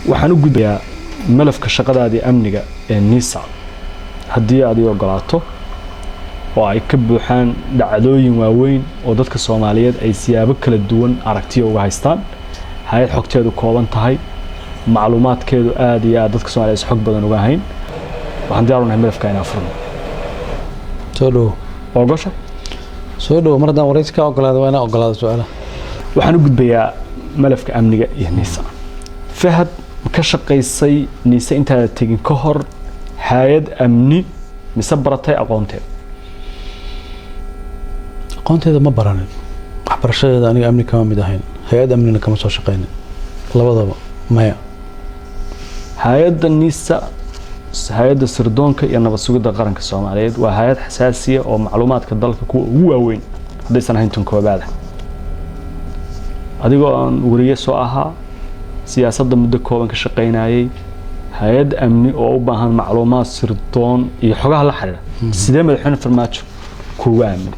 waxaan u gudbayaa malafka shaqadaadii amniga ee NISA haddii aad ogolaato oo ay ka buuxaan dhacdooyin waaweyn oo dadka Soomaaliyeed ay siyaabo kala duwan aragtiyo uga haystaan hay'ad xogteedu kooban tahay macluumaadkeedu aad iyo aad dadka Soomaaliyeed xog badan uga hayn waxaan diyaar u nahay malafka inaan furno soo dhow mardan wareyska ogolaado waana ogolaado su'aalaha waxaan u gudbayaa malafka amniga iyo NISA fahad ka shaqeysay NISA inta tagin ka hor hay'ad amni mise baratay aqoonteeda ma baranin waxbarashadeeda aniga amni kama mid ahayn hay'ad amnina kama soo shaqeynin labadaba maya hay'adda NISA hay'adda sirdoonka iyo nabad sugidda qaranka Soomaaliyeed waa hay'ad xasaasiya oo macluumaadka dalka kuwa ugu waaweyn hadaysan ahayn tan koobaad adigoo aan wariye soo ahaa siyaasadda muddo kooban ka shaqeynayay hay'ad amni oo u baahan macluumaad sirdoon iyo xogaha la xiriira sidee madaxweyne farmaajo kuugu aaminay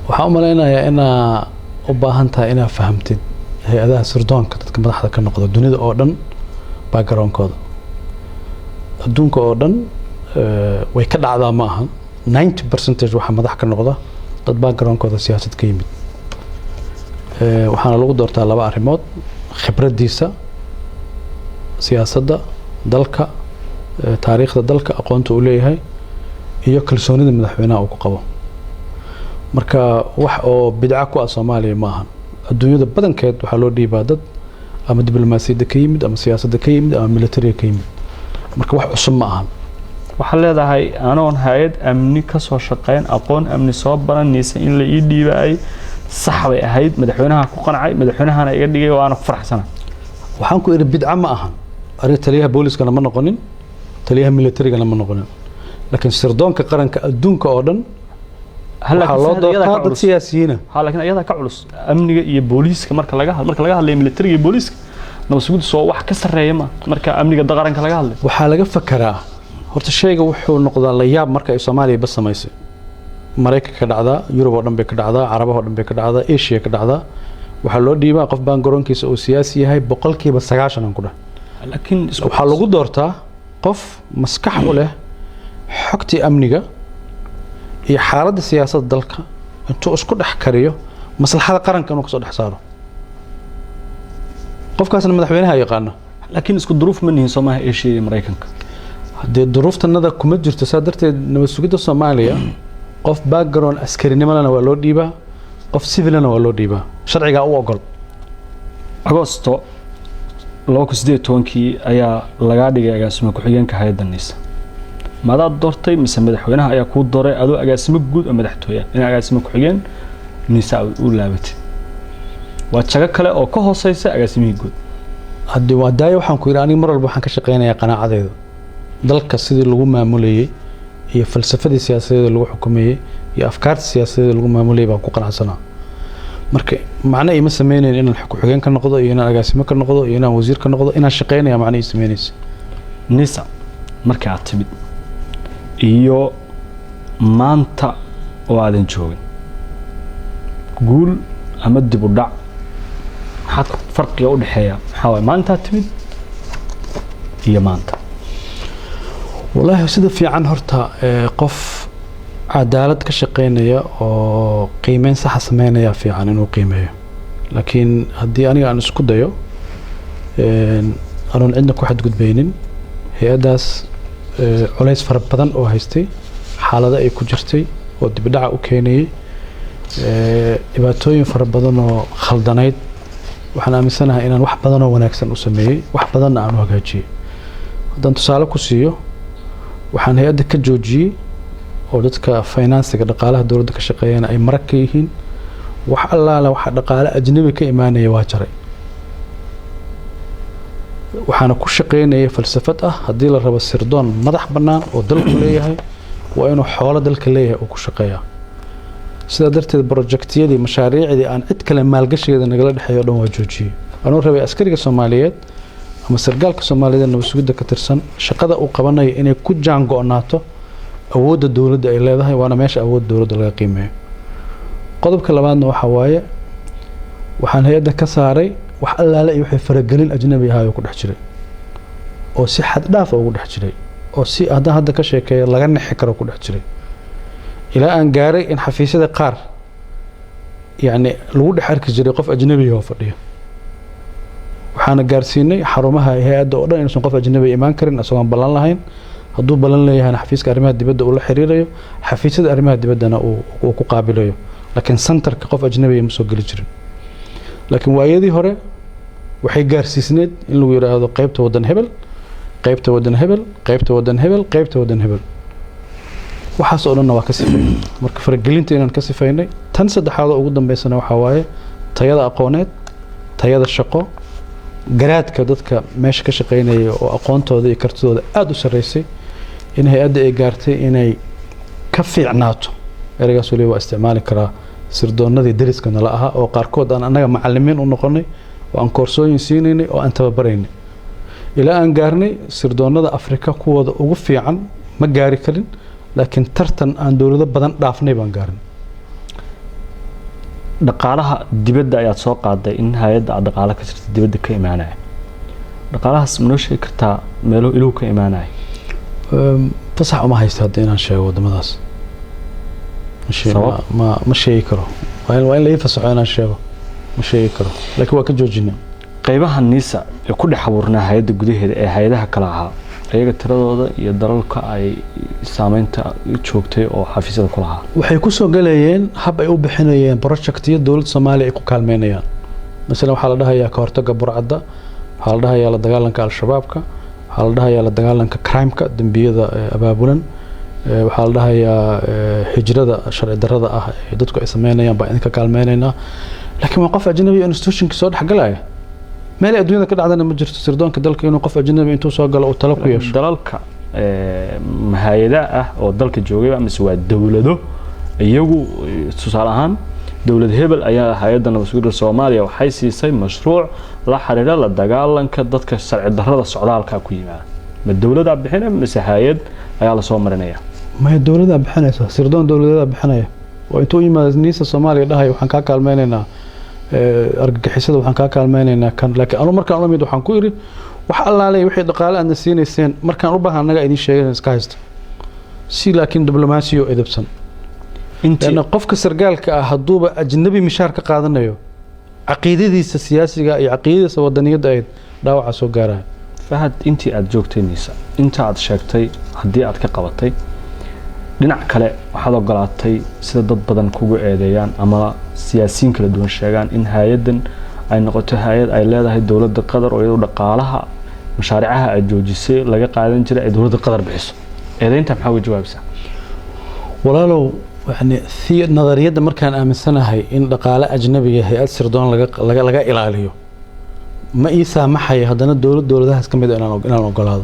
waxaan u maleynayaa inaa u baahan tahay inaa fahamtid hay'adaha sirdoonka dadka madaxda ka noqda dunida oo dhan background-kooda adduunka oo dhan way ka dhacdaa ma aha 90% waxa madax ka noqda dad background-kooda siyaasad ka yimid waxaana lagu doortaa laba arrimood khibradiisa siyaasadda dalka taariikhda dalka aqoonta uu leeyahay iyo kalsoonida madaxweynaha uu ku qabo marka wax oo bidca ku ah Soomaaliya ma aha adduunyada badankeed waxa loo dhiibaa dad ama diblomaasiyadda ka yimid ama siyaasadda ka yimid ama military ka yimid marka wax cusub ma aha waxa leedahay anoon hay'ad amni ka soo shaqeyn aqoon amni soo baran NISA in la ii dhiibay sax bay ahayd madaxweynaha ku qancay madaxweynahana iga dhigay waana faraxsana waxaan ku iri bidca ma aha ariga taliyaha booliska ma noqonin taliyaha military-ga ma noqonin laakiin sirdoonka qaranka adduunka oo dhan waxa loo doortaa dad siyaasiyiin laakiin ayada ka culus amniga iyo booliska marka laga hadlayo military iyo booliska nabad sugid soo wax ka sareeya marka amniga qaranka laga hadlayo waxa laga fakaraa horta shayga wuxuu noqdaa la yaab marka ay Soomaaliya bas samaysay Mareykanka ka dhacda Yurub oo dhan bay ka dhacdaa Carabaha oo dhan bay ka dhacdaa Asia ka dhacdaa waxa loo dhiibaa qof baan garoonkiisa oo siyaasi yahay 90% aan ku dhahay laakiin waxa lagu doortaa qof maskax u leh xogtii amniga iyo xaaladda siyaasadda dalka intuu isku dhex kariyo maslaxada qaranka inuu ka soo dhex saaro qofkaasna madaxweynaha yaqaana laakiin isku duruuf ma nihin Soomaaliya Asia iyo Mareykanka hadii duruuftanada kuma jirto sadarteed nabad sugidda Soomaaliya qof background askarinimana waa loo dhiibaa qof civilna waa loo dhiibaa sharciga u ogol Agosto 2018 ayaa laga dhigay agaasimo ku-xigeenka hay'adda NISA madaad doortay mise madaxweynaha ayaa ku dooray adoo agaasimo guud oo madaxtooyada in agaasimo ku-xigeen NISA u laabatay waa jago kale oo ka hooseysa agaasimihii guud hadii waa daayo waxaan ku yiri aniga mar walba waxaan ka shaqeynayaa qanaacadeeda dalka sidii lagu maamulayay iyo falsafadii siyaasadeed lagu xukumayay iyo afkaarta siyaasadeed lagu maamulayay baan ku qanacsanaa marka macna ima sameeyeen inaan ku-xigeen ka noqdo iyo inaan agaasimo ka noqdo iyo inaan wasiir ka noqdo inaan shaqeynayo macna ay sameeyeen NISA marka aad timid iyo maanta oo aadan joogin guul ama dib u dhac maxaa farqiga u dhaxeeya maxaa way maanta timid iyo maanta wallahi sida fiican horta qof cadaalad ka shaqeynaya oo qiimeyn sax sameynaya fiican inuu qiimeeyo laakiin haddii aniga aan isku dayo aanan cidna ku xadgudbaynin hay'adaas culays fara badan oo haystay xaalada ay ku jirtay oo dib dhac u keenayay dhibaatooyin fara badan oo khaldanayd waxaan aaminsanahay inaan wax badan oo wanaagsan u sameeyay wax badan aan u hagaajiyay haddaan tusaale ku siiyo waxaan hay'adda ka joojiyay oo dadka finance-ga dhaqaalaha dawladda ka shaqeeyana ay marag ka yihiin wax allaala waxa dhaqaale ajnabi ka imaanaya waa jaray waxaana ku shaqeynayay falsafad ah haddii la rabo sirdoon madax bannaan oo dalku leeyahay waa inuu xoolo dalka leeyahay oo ku shaqeeyaa sidaa darteed projectiyadii mashaariicdii aan cid kale maalgashigeeda nagala dhexeeyo dhan waa joojiyay anuu rabay askariga Soomaaliyeed ama sargaalka Soomaaliyeed nabad sugidda ka tirsan shaqada uu qabanayo inay ku jaango'naato awoodda dawladda ay leedahay waana meesha awoodda dawladda laga qiimeeyo qodobka labaadna waxa waaye waxaan hay-adda ka saaray wax allaale iyo wixii faragelin ajnabi ahaa oo ku dhex jiray oo si xad dhaaf ugu dhex jiray oo si haddaan hadda ka sheekeeyo laga nexi karo ku dhex jiray ilaa aan gaaray in xafiisyada qaar yacni lagu dhex arki jiray qof ajnabi oo fadhiyo waxaana gaarsiinay xarumaha hay-adda oo dhan inuusan qof ajnabi imaan karin isagoon ballan lahayn hadduu ballan leeyahayna xafiiska arrimaha dibadda uu la xiriirayo xafiisyada arrimaha dibaddana uu ku qaabilayo laakiin centerka qof ajnabi ma soo geli jirin laakiin waayadii hore waxay gaarsiisneed in lagu yiraahdo qaybta wadan hebel qaybta wadan hebel qaybta wadan hebel qaybta wadan hebel waxaas oo dhanna waa ka sifaynay marka faragelinta inaan ka sifaynay tan saddexaad oo ugu dambeysana waxaa waaye tayada aqooneed tayada shaqo garaadka dadka meesha ka shaqaynaya oo aqoontooda iyo kartidooda aada u sarreysay in hay-adda ay gaartay inay ka fiicnaato ereygaas waliba waa isticmaali karaa sirdoonadii dariska nala ahaa oo qaarkood aan annaga macallimiin u noqonay oo aan koorsooyin siinaynay oo aan tababaraynay ilaa aan gaarnay sirdoonada afrika kuwooda ugu fiican ma gaari karin laakiin tartan aan dowlado badan dhaafnay baan gaarnay dhaqaalaha dibadda ayaad soo qaaday in hay-adda aad dhaqaalo ka jirta dibadda ka imaanaya dhaqaalahaas ma noo sheegi kartaa meelo iluhu ka imaanaya fasax uma haysta hadda inaan sheego waddamadaas ma sheegi karo waa in la ii fasaxo inaan sheego ma sheegi karo laakiin waa ka joojinay qaybaha niisa ee ku dhex abuurnaa hay-adda gudaheeda ee hay-adaha kale ahaa ayaga tiradooda iyo dalalka ay saameynta joogtay oo xafiisyada ku lahaa waxay ku soo galayeen hab ay u bixinayeen projectiyo dowladda Soomaaliya ay ku kaalmeynayaan mesela waxaa la dhahayaa ka hortagga burcadda waxaa la dhahayaa la dagaalanka al-shabaabka waxaa la dhahayaa la dagaalanka crime-ka dambiyada abaabulan waxaa la dhahayaa hijrada sharci darrada ah ee dadku ay sameynayaan baa idinka kaalmeynaynaa laakiin waa qof ajnabi institutionka soo dhex galaya meel adduunyada ka dhacdana ma jirto sirdoonka dalka inuu qof ajnabi intuu soo galo uu talo ku yeesho dalalka hay'adaha ah oo dalka joogay ama waa dawlado iyagu tusaale ahaan dawlad hebel ayaa hay'adda nabadgelyada Soomaaliya waxay siisay mashruuc la xiriira la dagaalanka dadka sharci darrada socdaalka ku yimaada ma dawladda bixinaysa mise hay'ad ayaa la soo marinaya ma dawladda bixinaysa sirdoon dawladda bixinaya oo intuu yimaado niisa Soomaaliya dhahay waxaan ka kaalmeynaynaa argagixisada waxaan ka kaalmeynaynaa kan laakiin anu markaan la mid waxaan ku iri wax allaalay wixii dhaqaale aad siinayseen markaan u baahan naga idin sheegay iska haysto si laakiin diblomaasiyo edabsan inta qofka sargaalka ah haduuba ajnabi mishaar ka qaadanayo aqeedadiisa siyaasiga iyo aqeedadiisa wadaniyada ay dhaawac soo gaaraan fahad intii aad joogtay niisa inta aad sheegtay hadii aad ka qabatay dhinac kale waxaad ogolaatay sida dad badan kugu eedeeyaan ama siyaasiyiin kala duwan sheegaan in hay'adan ay noqoto hay'ad ay leedahay dawladda Qatar oo iyadoo dhaqaalaha mashaariicaha ay joojisay laga qaadan jiray ay dawladda Qatar bixiso eedeynta maxaa uga jawaabsaa walaalow يعني في نظرية مركان آمن سنة هاي إن دقالة أجنبية هي أثر دون لقى إلاليو ما إيسا محي هذا الدولة ده هسكم بدأ إن نقول هذا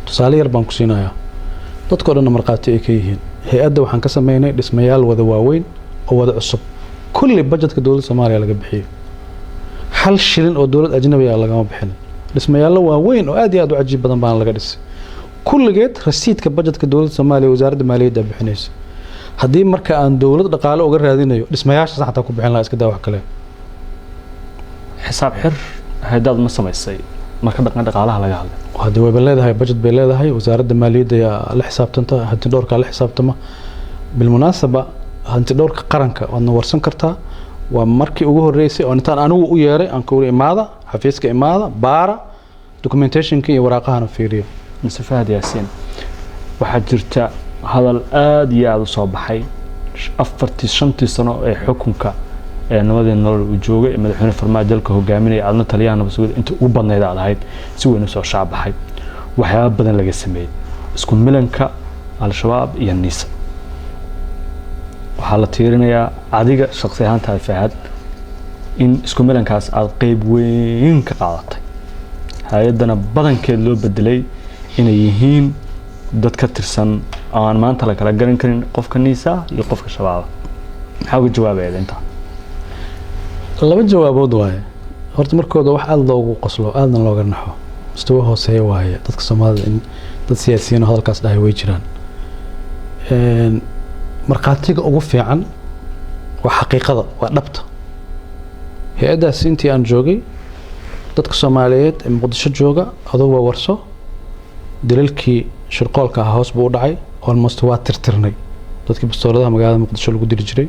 تصالي يربان كسينايا تذكر أن مرقاتي إكيهين هي أدى وحن كسميني اسميال وذواوين أو وذا عصب كل بجت كدولة سوماليا لقى بحيه حل شيرين أو دولة أجنبية لقى ما بحين اسميال وذواوين وأدي أدو عجيب بدن بان لقى دس كل جيت رسيت كبجت كدولة سوماليا وزارة المالية ده بحنيس haddii marka aan dawlad dhaqaale uga raadinayo dhismayaasha saxta ku bixin la iska daa wax kale xisaab xir hay'adda ma samaysay marka dhaqaalaha laga hadlay hadii way leedahay budget bay leedahay wasaaradda maaliyadda la xisaabtanta hanti dhowrka la xisaabtama bil munaasaba hanti dhowrka qaranka wadna warsan kartaa waa markii ugu horeysay oo intaan anigu u yeeray aan ku imaada xafiiska imaada baara documentationka iyo waraaqaha fiiriyo Fahad Yaasiin waxa jirta hadal aad iyo aad u soo baxay 45 sano ee xukunka ee nabadii nolol u joogay madaxweyne Farmaajo dalka hogaaminaya adna taliyaan nabadgelyada inta ugu badneyd aad ahayd si weyn u soo shaabaxay waxyaabo badan laga sameeyay isku milanka al-shabaab iyo niisa waxa la tiirinayaa adiga shakhsi ahaantaada Fahad in isku milankaas aad qayb weyn ka qaadatay hay'adana badankeed loo bedelay inay yihiin dad ka tirsan aan maanta la kala garan karin qofka niisa iyo qofka shabaab maxaa uga jawaabayay inta laba jawaabood waaye horta markooda wax aad loogu qoslo aadna looga naxo mustawa hooseeya waaye dadka Soomaalida in dad siyaasiyiin hadalkaas dhahay way jiraan marqaatiga ugu fiican waa xaqiiqada waa dhabta hay-addaas intii aan joogay dadka Soomaaliyeed ee Muqdisho jooga adugu warso dilalkii shirqoolka hoos buu u dhacay almost waa tirtirnay dadkii bastooladaha magaalada Muqdisho lagu dili jiray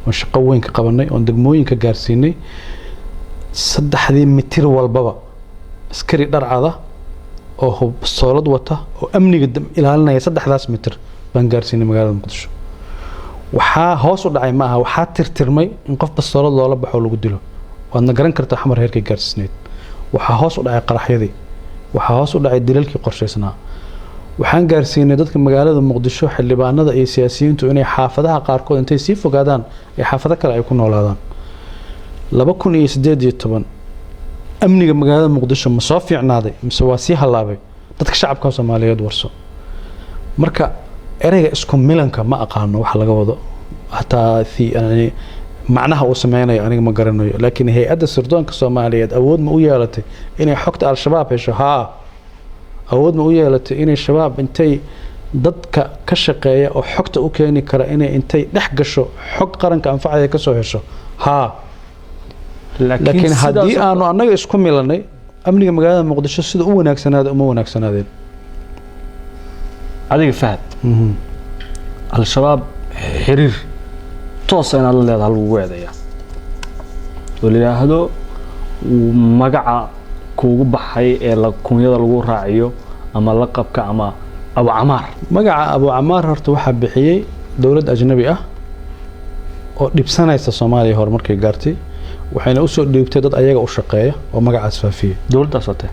oo shaqo weyn ka qabanay oo degmooyinka gaarsiinay 3 mitir walbaba askari dharcada oo bastoolad wata oo amniga ilaalinaya 3 mitir baan gaarsiinay magaalada Muqdisho waxaa hoos u dhacay maaha waxaa tirtirmay in qof bastoolad loola baxo lagu dilo waadna garan kartaa xamar heerkay gaarsiisneed waxaa hoos u dhacay qaraxyadii waxaa hoos u dhacay dilalkii qorshaysnaa waxaan gaarsiinay dadka magaalada Muqdisho xildhibaanada iyo siyaasiyiintu inay xaafadaha qaarkood intay sii fogaadaan ay xaafado kale ay ku noolaadaan 2018 amniga magaalada Muqdisho ma soo fiicnaaday mise waa sii halaabay dadka shacabka Soomaaliyeed warso marka ereyga isku milanka ma aqaano wax laga wado hataa yani macnaha uu sameeyay aniga ma garanayo laakiin hay'adda sirdoonka Soomaaliyeed awood ma u yeelatay inay xogta al-shabaab hesho awood ma u yeelatay inay shabaab intay dadka ka shaqeeya oo xogta u keeni kara inay intay dhex gasho xog qaranka anfacaya ka soo hesho laakiin haddii aanu annaga isku milanay amniga magaalada Muqdisho sida u wanaagsanaado uma wanaagsanaadeen adiga fahad al-shabaab xiriir toos ah la leedahay lagu weedaya oo leeyahay magaca kuugu baxay ee la kunyada lagu raaciyo ama la qabka ama Abu Amaar magaca Abu Amaar horta waxa bixiyay dawlad ajnabi ah oo dhibsanaysa Soomaaliya horumarkay gaartay waxayna u soo dhiibtay dad ayaga u shaqeeya oo magacaas faafiyay dawladdaas wata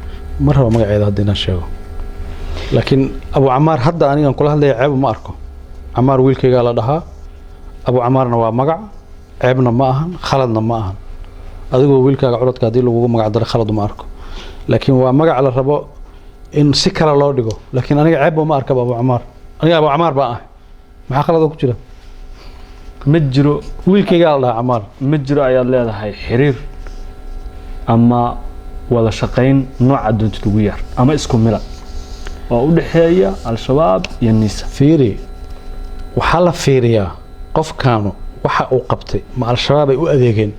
mar hore magaceeda hadina sheego laakiin Abu Amaar hadda aniga kula hadlay ceeb ma arko Amaar wiilkayga la dhahaa Abu Amaarna waa magac ceebna ma ahan khaladna ma ahan adigoo wiilkaaga curadka hadii lagu magac daro khalad ma arko laakiin waa magac la rabo in si kala loo dhigo laakiin aniga ceeb ma arko Abu Amaar aniga Abu Amaar baa maxaa khalad ku jira ma jiro wiilkayga la dhahaa Amaar ma jiro ayaad leedahay xiriir ama wada shaqayn nooca doonta ugu yar ama isku milan oo u dhaxeeya al-shabaab iyo nisa fiiri waxa la fiiriyaa qofkaanu waxa uu qabtay ma al-shabaab ay u adeegeen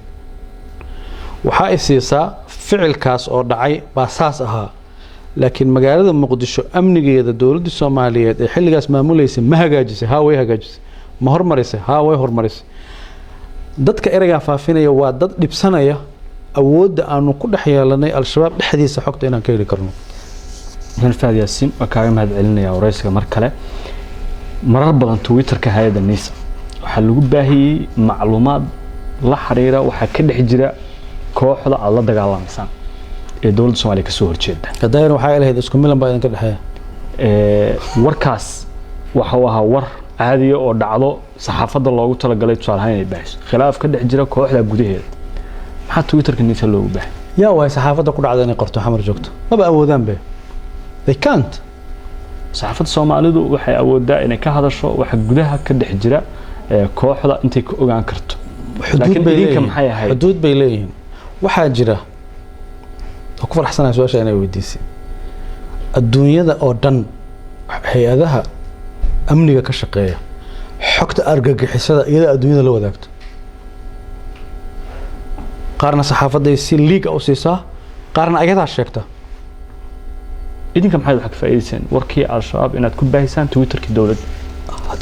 waxa ay siisaa ficilkaas oo dhacay baa saas ahaa laakiin magaalada Muqdisho amnigeeda dawladda Soomaaliyeed ee xilligaas maamuleysay ma hagaajisay way hagaajisay ma hormarisay way hormarisay dadka erayga faafinaya waa dad dhibsanaya awoodda aanu ku dhaxyeelanay al-shabaab dhexdiisa xogta inaan ka heli karno فهد ياسين وكاغا مهد علينا ورئيسك مر كله marar badan Twitter-ka hay'adda NISA waxa lagu baahiyay macluumaad la xiriira waxa ka dhex jira kooxda alla dagaalamsan ee dawladda Soomaaliya ka soo horjeeda kadayr waxa ay lahayd isku milan baa idin ka dhaxeeya warkaas waxa uu ahaa war caadi oo dhacdo saxaafadda loogu talagalay tusaalahaan inay baahiso khilaaf ka dhex jira kooxda gudaheeda maxaa Twitter-ka NISA loogu baahiyay yaa way saxaafadda ku dhacday inay qorto xamar joogto maba awoodaan be they can't saxaafadda Soomaalidu waxay awoodaa inay ka hadasho waxa gudaha ka dhex jira kooxda intay ka ogaan karto xuduud bay leeyihiin waxa jira oo ku faraxsanahay su'aasha inay weydiisay adduunyada oo dhan hay'adaha amniga ka shaqeeya xogta argagixisada iyada adduunyada la wadaagto qaarna saxaafadda si liiga u siisaa qaarna ayadaa sheegta idinka maxay wax ka faa'iideysan warkii al-shabaab inaad ku baahisaan Twitter-ka dawladda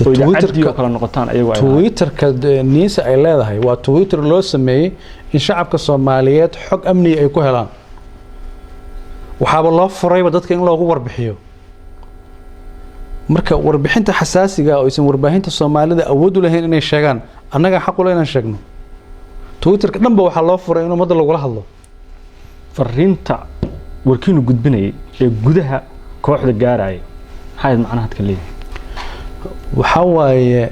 Twitter-ka kala noqotaan ayagu Twitter-ka NISA ay leedahay waa Twitter loo sameeyay in shacabka Soomaaliyeed xog amni ay ku helaan waxaaba loo furay dadka in loogu warbixiyo marka warbixinta xasaasiga oo aysan warbaahinta Soomaalida awood u lahayn inay sheegaan annaga xaq u leenahay sheegno Twitter-ka dhanba waxa loo furay in ummadda lagu hadlo fariinta warkiinu gudbinayay ee gudaha kooxda gaaraya maxay macnaha ka leeyahay waxa waaye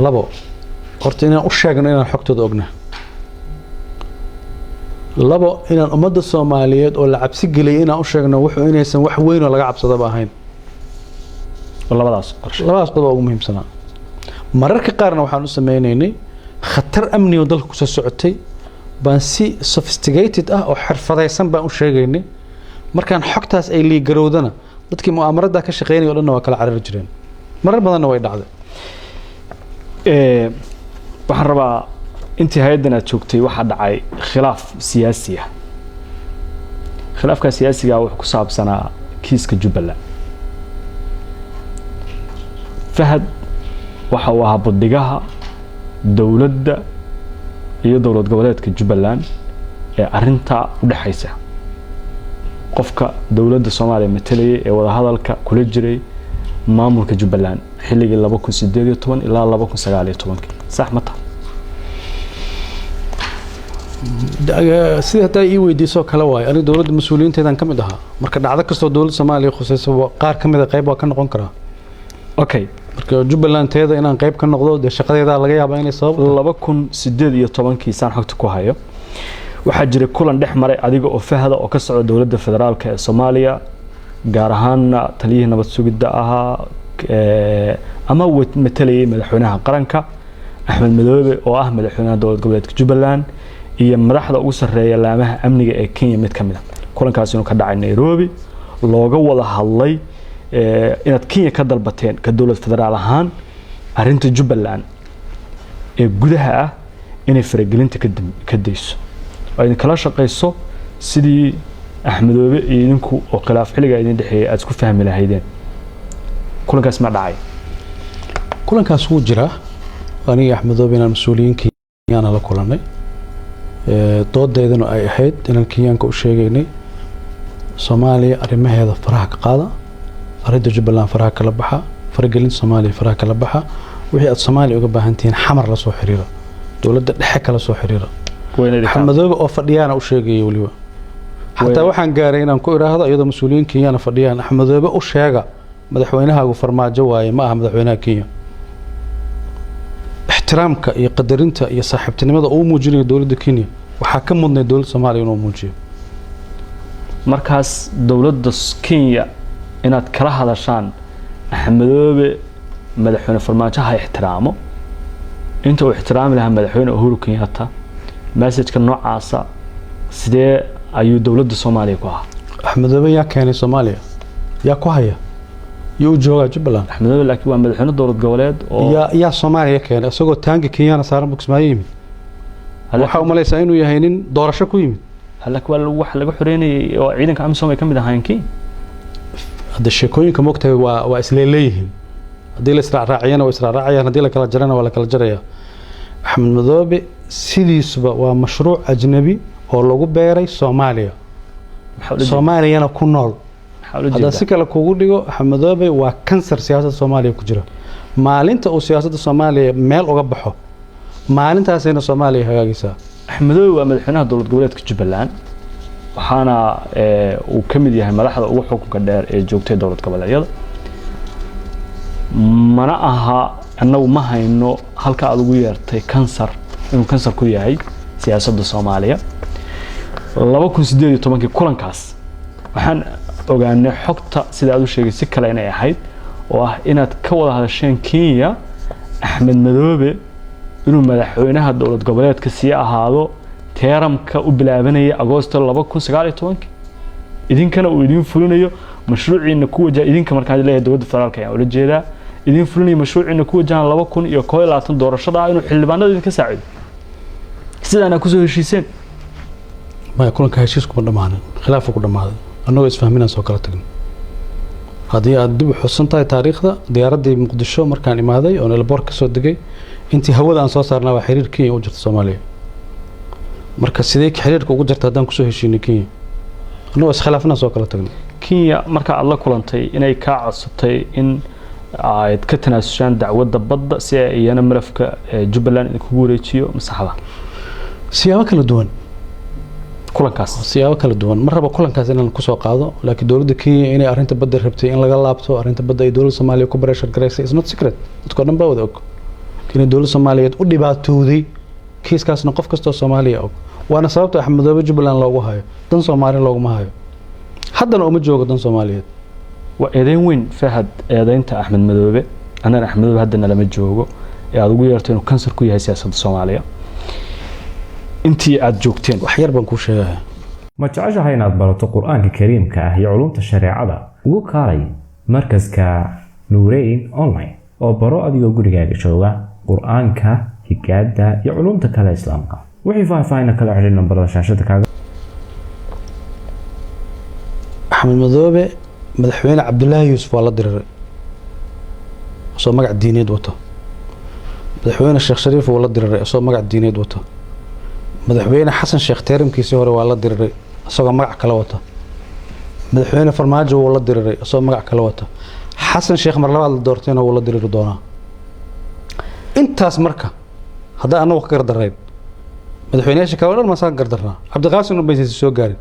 labo horta inaan u sheegno inaan xogtooda ogna labo inaan ummadda Soomaaliyeed oo la cabsi galay inaan u sheegno wuxuu inaysan wax weyn oo laga cabsadaba ahayn labadaas qodob ugu muhiimsanaa mararka qaarna waxaan u sameeynay khatar amni oo dalka ku soo socotay baan si sophisticated ah oo xirfadaysan baan u sheegaynay markaan xogtaas ay liigarowdana dadkii mu'aamarada ka shaqeynay oo dhan waa kala carar jireen marar badanna way dhacday waxaan rabaa intii hay-addan aad joogtay waxaa dhacay khilaaf siyaasi ah khilaafka siyaasiga wuxuu ku saabsanaa kiiska Jubbaland Fahad waxa uu ahaa buddigaha dawladda iyo dawlad goboleedka Jubbaland ee arinta u dhaxaysa qofka dawladda Soomaaliya metelay ee wada hadalka kula jiray maamulka Jubbaland xilligii 2018 ilaa 2019 sax ma tahay sida taa ii weydiiso kala waay aniga dawladda mas'uuliyiinteedan kamid ahaa marka dhacdo kasto dawladda Soomaaliya khusayso qaar kamid ah qayb waa ka noqon karaa okay marka Jubbaland teeda inaan qayb ka noqdo de shaqadeeda laga yaabaa inay sabab 2018 saan xogta ku hayo waxaa jiray kulan dhex maray adiga oo Fahad oo ka socda dawladda federaalka ee Soomaaliya gaar ahaan taliyihii nabad sugidda ahaa ama metelay madaxweynaha qaranka Axmed Madoobe oo ah madaxweynaha dawlad goboleedka Jubbaland iyo madaxda ugu sareeya laamaha amniga ee Kenya mid kamid ah kulankaas inuu ka dhacay Nairobi looga wada hadlay inaad Kenya ka dalbateen ka dawlad federaal ahaan arinta Jubbaland ee gudaha ah inay faragelinta ka dayso ay kala shaqeyso sidii Axmed Madoobe idinku oo khilaaf xiliga idin dhaxeeyay aad isku fahmi lahaydeen kulankaas ma dhacay kulankaas wuu jira aniga Axmed Madoobe inaan mas'uuliyiinka Kenya la kulanay doodeedana ay ahayd inaan Kenyaanka u sheegaynay Soomaaliya arrimaheeda faraha ka qaada arinta Jubbaland faraha kala baxa faragelinta Soomaaliya faraha kala baxa wixii aad Soomaaliya uga baahan tihiin xamar la soo xiriira dawladda dhexe kala soo xiriira Axmed Madoobe oo fadhiyana u sheegay waliba hatta waxaan gaaray inaan ku iraahdo iyadoo mas'uuliyiin Kenya fadhiyaan Axmed Madoobe u sheega madaxweynaha ugu farmaajo waaye ma aha madaxweynaha Kenya احترامك iyo qadarinta iyo saaxiibtinimada uu muujinayo dawladda Kenya waxa ka mudnay dawladda Soomaaliya inuu muujiyo markaas dawladda Kenya inaad kala hadashaan Axmed Madoobe madaxweyne farmaajo ha ixtiraamo inta uu ixtiraami lahaa madaxweyne Uhuru Kenyatta message-ka noocaasa sidee ayuu dawladda Soomaaliya ku ahaa Axmed Madoobe yaa keenay Soomaaliya yaa ku haya يو جوجا جبلان أحمد الله لكن وين مدحنا دولة جولاد يا صوماليا كان أسوق تانج كيانا صار بوكس ما يمين هلا حاول ليس إنه يهينين دور شكو يمين هلا كوال واحد لقوا حريني عيدن كأم سومي كم ده هينكي هذا الشكوين كمكتب وإسليليهم هذي الإسراع راعينا وإسراع راعينا هذي لك الجرنا ولا كلا جريا أحمد مذوبي سيدي سبا ومشروع أجنبي هو لوجو بيري صوماليا صوماليا أنا كنول هذا سكلا كوجوديو أحمد مذوبي وكنسر سياسة الصومالية كجرا maalinta uu siyaasadda Soomaaliya meel uga baxo maalintaasina Soomaaliya hagaagisa Axmed Madoobe waa madaxweynaha dawlad goboleedka Jubbaland waxaana uu kamid yahay madaxda ugu xukunka dheer ee joogtay dawlad goboleedyada mana aha annagu ma hayno halka aad ugu yeertay kansar inuu kansar ku yahay siyaasadda Soomaaliya 2018 kulankaas waxaan ogaanay xogta sida aad u sheegay si kale inay ahayd oo ah inaad ka wada hadasheen Kenya Axmed Madoobe inuu madaxweynaha dawlad goboleedka sii ahaado teeramka u bilaabanaya Agoosto 2019 idinkana uu idin fulinayo mashruuciina ku wajahan idinka markaa leeyahay dawladda federaalka ayaa ula jeedaa idin fulinayo mashruuciina ku wajahan 2021 doorashada inuu xildhibaanada idinka saacido sidana ku soo heshiiseen ma kulanka heshiisku ma dhamaanin khilaaf ku dhamaaday annagoo isfahminaan soo kala tagnay haddii aad dib u xusan tahay taariikhda diyaaradii Muqdisho markaan imaaday oo elboor ka soo degay intii hawada aan soo saarnaa waa xiriir Kenya u jirta Soomaaliya marka sidee xiriirka ugu jirta hadaan ku soo heshiinay Kenya annagoo iskhilaafna soo kala tagnay Kenya marka aad la kulantay inay ka codsatay in ay ka tanaasushaan dacwadda badda si ay iyana malafka Jubbaland ku wareejiyo masaxada siyaabo kala duwan kulankaas siyaabo kala duwan marraba kulankaas inaan ku soo qaado laakiin dawladda Kenya inay arinta badda rabtay in laga laabto arinta badda ay dawladda Soomaaliya ku pressure gareysay is not secret dadka dhan baa wada og in dawladda Soomaaliya u dhibaatooday kiiskaasna qof kasta oo Soomaaliya og waana sababta Axmed Madoobe Jubbaland loogu hayo dan Soomaaliya loogu ma hayo haddana uma joogo dan Soomaaliyeed waa eedayn weyn Fahad eedaynta Axmed Madoobe anana Axmed Madoobe haddana lama joogo ee aad ugu yeertay inuu kansar ku yahay siyaasadda Soomaaliya intii aad joogteen wax yar baan ku sheegayaa ma jeceshahay inaad barato quraanka kariimka ah iyo culumta shariicada ugu kaalay markaska Nuureyn online oo baro adigoo gurigaaga jooga quraanka higaada iyo culumta kale islaamka wixii faahfaahin kala xiriir nambarada shaashada kaaga axmed madoobe madaxweyne cabdullaahi yuusuf waa la diriray soo magac diineed wato madaxweyne sheekh shariif waa la diriray soo magac diineed wato madaxweyne xasan sheekh teeramkiisii hore waa la diriray isagoo magac kale wata madaxweyne farmaajo waa la diriray isagoo magac kale wata xasan sheekh mar labaad la doortayna wuu la diriri doonaa intaas marka hadda anagu ka gardarrayn madaxweynayaasha kale oo dhan masaan gardarnaa cabdiqaasim u baysiisa soo gaarin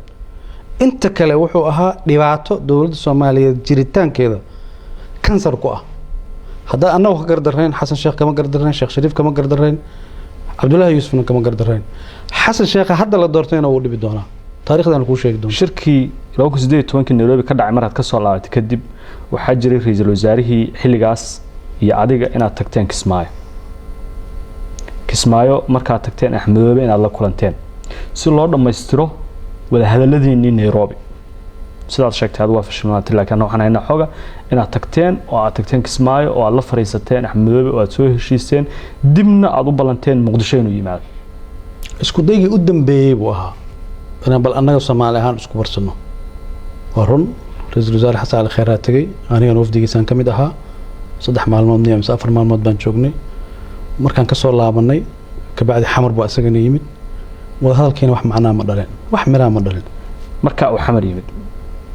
inta kale wuxuu ahaa dhibaato dowladda Soomaaliyeed jiritaankeeda kansar ku ah hadda anagu ka gardarrayn xasan sheekh kama gardarrayn sheekh shariif kama gardarrayn cabdullaahi yuusufna kama gardarrayn xasan sheekh hadda la doortayna wuu dhibi doonaa taariikhdan ku sheegi doonaa shirkii 2018 Nairobi ka dhacay marad ka soo laabatay kadib waxaa jiray ra'iisul wasaarihii xilligaas iyo adiga inaad tagteen Kismaayo markaa tagteen Axmed Madoobe inaad la kulanteen si loo dhameystiro wada hadaladiinii Nairobi sidaad sheegtay waa fashilmaatay laakiin waxaan haynaa xoga inaad tagteen oo aad tagteen Kismaayo oo aad la fariisateen Axmed Madoobe oo aad soo heshiiseen dibna aad u balanteen Muqdisho inuu yimaado isku daygii u dambeeyay buu ahaa inaan bal annaga Soomaali ahaan isku barsano waa run ra'iisul wasaare xasan ali khayraad tagay aniga wafdigiisaan ka mid ahaa 3 maalmood iyo 4 maalmood baan joognay markaan ka soo laabanay ka bacdi xamar baa isagana yimid wada hadalkiina wax macnaa ma dhalin wax miraa ma dhalin marka uu xamar yimid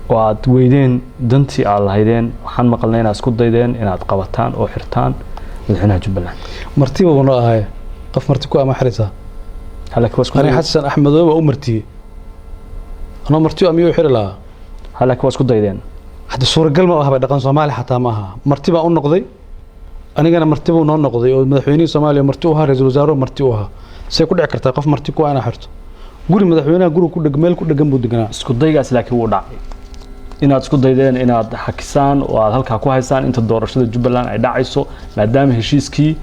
oo aad weydeen dantii aad lahaydeen waxaan maqalnay inaad isku daydeen inaad qabataan oo xirtaan madaxweynaha Jubbaland martiba uu noo ahay qof marti ku ama xirisa halka wasku xasan Axmed Madoobe u martiyay أنا مرتي أمي وحر لها هلا كواس كده يدين حتى صورة قلمة وهبة دقن صومالي حتى معها مرتبة أو نقضي أنا جانا مرتبة ونون نقضي ومدحويني صومالي مرتوها رئيس الوزراء مرتوها سيكون عكرت قف مرتكو أنا حرت قولي مدحوينها قولوا كل جمال كل جنب دقنا اسكت ضيق لكن هو داعي إن اسكت ضيدين إن حكسان وهالك كويسان أنت الدور رشيد جبلان عداعيسو ما دام هشيسكي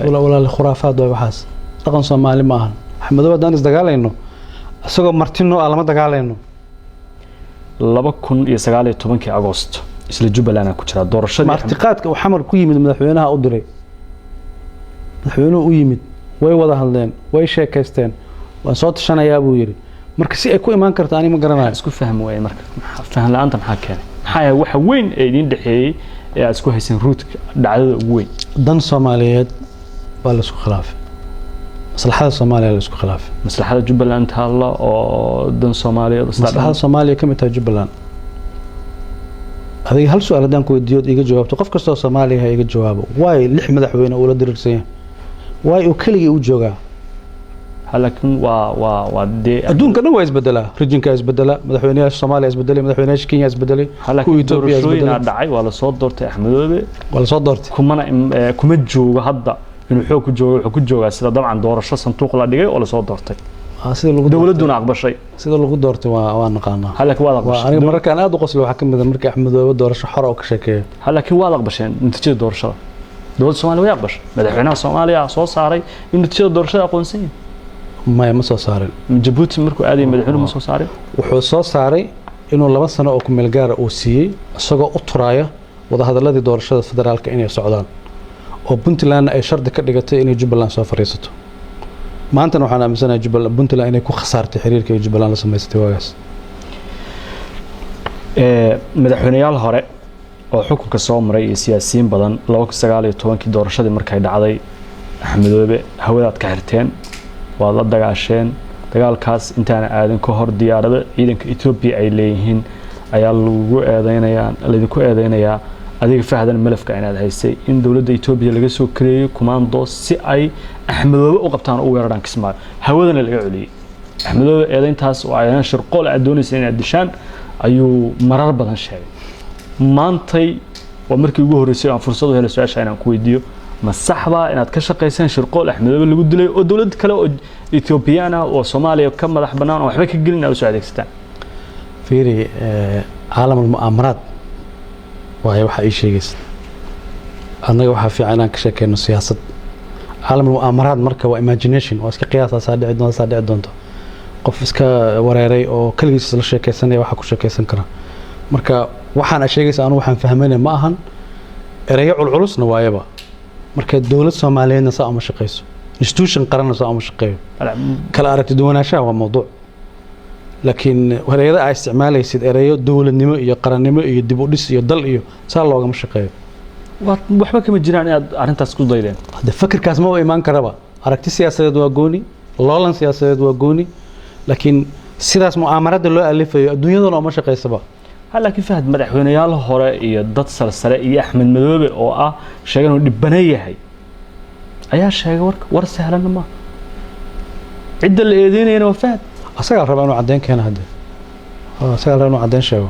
ولا ولا الخرافات وحاس دقن صومالي معها أحمد أبو دانس دقالة إنه asagoo martino aan lama dagaalayno 2019 August isla Jubbaland ku jira doorashada martiqaadka uu xamar ku yimid madaxweynaha u diray madaxweynuhu u yimid way wada hadleen way sheekaysteen waan soo tashanayaa buu yiri marka si ay ku imaan kartaa ani ma garanayo isku fahmo way marka faham la'aanta maxaa keenay maxaa waxa weyn ee idin dhaxeeyay ee aad isku haysan root-ka dhacdada ugu weyn dan Soomaaliyeed baa la isku khilaafay مصلحة الصومالية اللي اسكو خلاف مصلحة جبلان تهلا أو دن صومالية مصلحة الصومالية كم تها جبلان هذه هل سؤال دانك وديود يجي جواب توقف كستو صومالية هي يجي جوابه واي لح مدحوينه ولا درسيه واي وكلي وجوجا لكن ودي أدون كانوا وايز بدلا رجين كايز بدلا مدحوينه الصومالية إز بدلا مدحوينه كينيا إز بدلا لكن دورشوين دعي ولا صوت دورت أحمد ولا صوت دورت كم جوجا هذا إنه حكوا جوجا سيدا طبعا دورشة صندوق لا دقي ولا صوت دورتي دولتنا أقبل شيء سيدا لو دورتي وأنا قانا هلك واضح بس أنا مرة كان أدو قصلي وحكم بدل مرة أحمد ودورشة حرة وكشكل هلك واضح بس نتيجة دورشة دولة الصومالية ويقبش مدحونا الصومالية صوت صاري إنه نتيجة دورشة أقول سين ما يمسو صاري من جيبوتي مركو عادي مدحونا مسو صاري وحصو صاري إنه لما سنة أو كم الجار أو سي سجى أطرايا وده هذا الذي دورشة الفدرال كأني السعودان oo Puntland ay shardi ka dhigatay inay Jubbaland soo fariisato maanta waxaan aaminsanahay Puntland inay ku khasaartay xiriirka Jubbaland la sameystay waagaas madaxweynayaal hore oo xukunka soo maray iyo siyaasiyiin badan 2019 doorashadii markay dhacday Axmed Madoobe hawadaad ka xirteen waa la dagaasheen dagaalkaas intaan aadan ka hor diyaarada ciidanka Ethiopia ay leeyihiin ayaa lagu eedeynayaa adiga fahdan malafka inaad haysay in dawladda Ethiopia laga soo kareeyo commando si ay Axmed Madoobe u qabtaan oo weeraraan Kismaayo hawadana laga celiyay Axmed Madoobe eedayntaas oo ay shirqool adoonaysa in adishaan ayuu marar badan sheegay maantay waa markii ugu horeysay aan fursad u helay su'aasha inaan ku weydiiyo ma saxba inaad ka shaqeysaan shirqool Axmed Madoobe lagu dilay oo dawlad kale oo Ethiopiana oo Soomaaliya ka madax banaan oo waxba ka gelin oo soo adeegsataan fiiri caalam al-mu'amaraat وهي واحد شيء أنا واحد في عنا كشكل إنه سياسة عالم المؤامرات مركب وإيماجينيشن واسك قياس صادق دونته قف اسك وريري أو كل جزء الشيء كيسني واحد كل شيء كيسن كره مركب واحد أشياء أنا واحد فهمني معهن ريع العروس نوايبه مركب الدولة الصومالية نساء مشقيس institution qaran soo ama shaqeeyo kala aragti duwanaanshaha waa mawduuc laakiin ereyada ay isticmaalaysid ereyo dowladnimo iyo qarannimo iyo dib u dhis iyo dal iyo saa loogama shaqeeyo waxba kama jiraan inaad arrintaas ku daydeen hadda fakirkaas ma imaan karaba aragti siyaasadeed waa gooni loolan siyaasadeed waa gooni laakiin sidaas mu'aamarada loo alifayo adduunyadana uma shaqeysaba laakiin fahad madaxweynayaal hore iyo dad salsale iyo Axmed Madoobe oo ah sheegan uu dhibana yahay ayaa sheegay war sahlan ma cidda la eedeynayna waa fahad asaga raba inuu cadeyn keeno hadda asaga raba inuu cadeyn sheego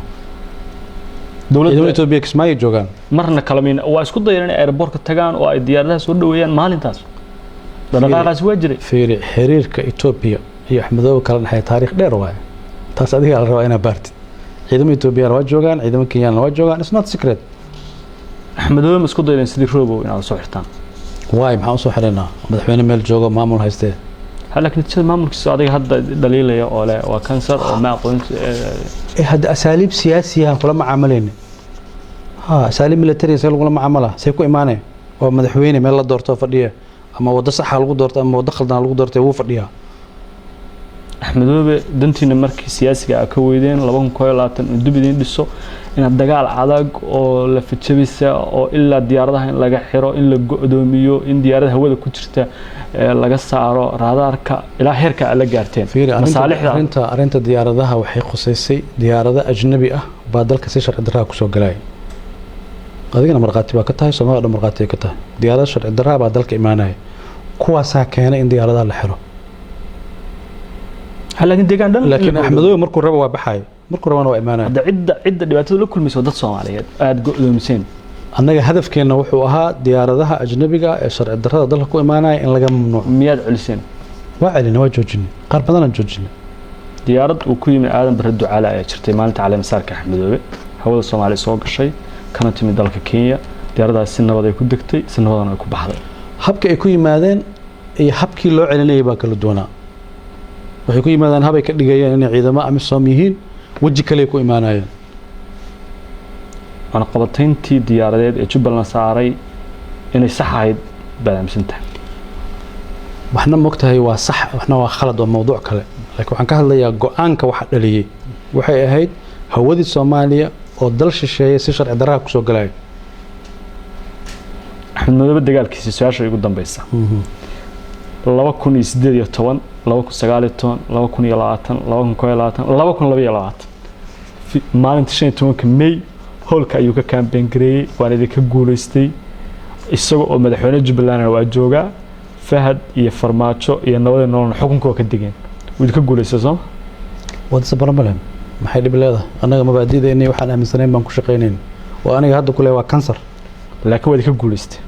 dowladda Itoobiya kismaayo joogaan marna kalamin waa isku dayeen inay airport-ka tagaan oo ay diyaaradaha soo dhaweeyaan maalintaas dhaqaaqaas waa jiray fiiri xiriirka Itoobiya iyo Axmed Madoobe kala dhaxay taariikh dheer waay taas adiga la raba inaad baartid ciidamada Itoobiya waa joogaan ciidamada Kenya waa joogaan it's not secret Axmed Madoobe isku dayeen sidii roobo inaad soo xirtaan waay maxaa soo xireenaa madaxweyne meel joogo maamul haystee laakiin sida maamulkiisa adiga hadda dhaliilaya oo leh waa kansar oo ma aqoon hadda asaaliib siyaasiya kula macaamilayna asaaliib military say lagu macaamala say ku imaanay oo madaxweyne meel la doorto fadhiya ama wada sax lagu doorto ama wada khaldan lagu doortay uu fadhiya Axmed Madoobe dantiina markii siyaasiga ka weydeen 2020 dib idin dhiso in dagaal adag oo la fijabisa oo ilaa diyaaradaha in laga xiro in la go'doomiyo in diyaaradaha hawada ku jirta laga saaro raadaarka ilaa heerka la gaarteen masaalixda arinta diyaaradaha waxay khuseysay diyaarada ajnabi ah baa dalka si sharci darro ku soo galay adigana marqaati baa ka tahay Soomaaliya marqaati ka tahay diyaarada sharci darro baa dalka imaanay kuwaas keenay in diyaaradaha la xiro laakiin deegaan dhan laakiin Axmed Madoobe markuu rabo waa baxay markuu rabana waa imaanay cidda dhibaatada la kulmayso dad Soomaaliyeed aad go'doomiseen annaga hadafkeena wuxuu ahaa diyaaradaha ajnabiga ee sharci darrada dalka ku imaanaya in laga mamnuuco miyaad celiseen waa celina waa joojinay qaar badan aan joojinay diyaarad uu ku yimid aadan bare ducaale ayaa jirtay maalinta caleemasaarka Axmed Madoobe hawada Soomaaliya soo gashay kana timid dalka Kenya diyaaradaas si nabad ay ku degtay si nabadana ay ku baxday habka ay ku yimaadeen iyo habkii loo celinayay baa kala duwanaa waxay ku yimaadaan habay ka dhigayeen inay ciidamo amisom yihiin waji kale ku imaanayeen ana qabatayntii diyaaradeed ee Jubbaland saaray inay sax ahayd baamsintahay waxna mogtahay waa sax waxna waa khalad oo mowduuc kale laakiin waxaan ka hadlayaa go'aanka waxa dhaliyay waxay ahayd hawadii Soomaaliya oo dal shisheeye si sharci darro ku soo galay Axmed Madoobe dagaalkiisa su'aasha ugu dambaysa 2018 maalinta 15 May howlka ayuu ka campaign gareeyay waan idinka guuleystay isagoo oo madaxweyne Jubbaland waa jooga Fahad iyo Farmaajo iyo nabada nolol xukunkooda ka digeen wuu idinka guuleystay soo wada sabarmalan maxay dhib leedahay anaga mabaadiida inay waxaan aaminsanayn baan ku shaqeyneen oo aniga hadda kule waa kansar laakiin waa idinka guuleystay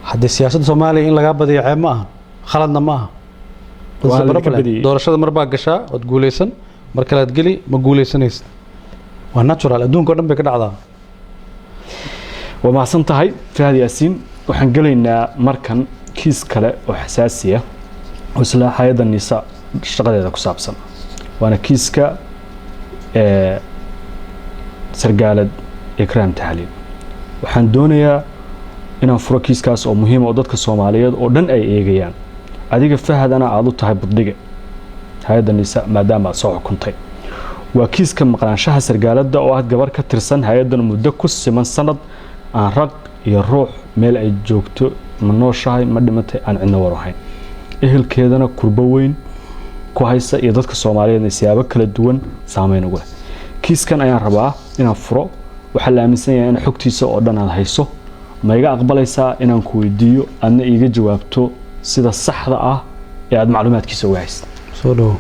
hadda siyaasadda Soomaaliya in laga badiyo ceeb ma aha khaladna ma aha doorashada mar baa gashaa wad guuleysan mar kale aad gali ma guuleysanaysid waa natural adduunka oo dhan bay ka dhacdaa waa mahadsan tahay Fahad Yaasiin waxaan galaynaa markan kiis kale oo xasaasi ah oo isla hay'adda NISA shaqadeeda ku saabsan waana kiiska sargaalad Ikraam Tahliil waxaan doonayaa inaan furo kiiskaas oo muhiim oo dadka Soomaaliyeed oo dhan ay eegayaan adiga Fahadana aad u tahay buddiga hay'adda NISA maadaama aad soo xukuntay waa kiiska maqnaanshaha sargaaladda oo aad gabar ka tirsan hay'addan muddo ku siman sanad aan rag iyo ruux meel ay joogto ma nooshahay ma dhimatay aan cidna warahayn ehelkeedana kurbo weyn ku haysa iyo dadka Soomaaliyeed siyaabo kala duwan saameyn ugu leh kiiskan ayaan rabaa inaan furo waxa la aaminsan yahay in xogtiisa oo dhan aad hayso ma iga aqbalaysaa inaan ku weydiiyo adna iga jawaabto sida saxda ah ee aad macluumaadkiisa uga haysid soo dhaw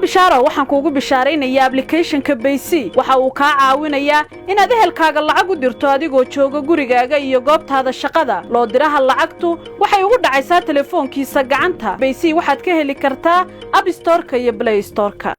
bishaaro waxaan kuugu bishaaraynayaa application-ka Baysi waxa uu ka caawinayaa inaad ehelkaaga lacag u dirto adigoo jooga gurigaaga iyo goobtaada shaqada loo diraha lacagtu waxay ugu dhacaysaa telefoonkiisa gacanta Baysi waxaad ka heli kartaa App Store-ka iyo Play Store-ka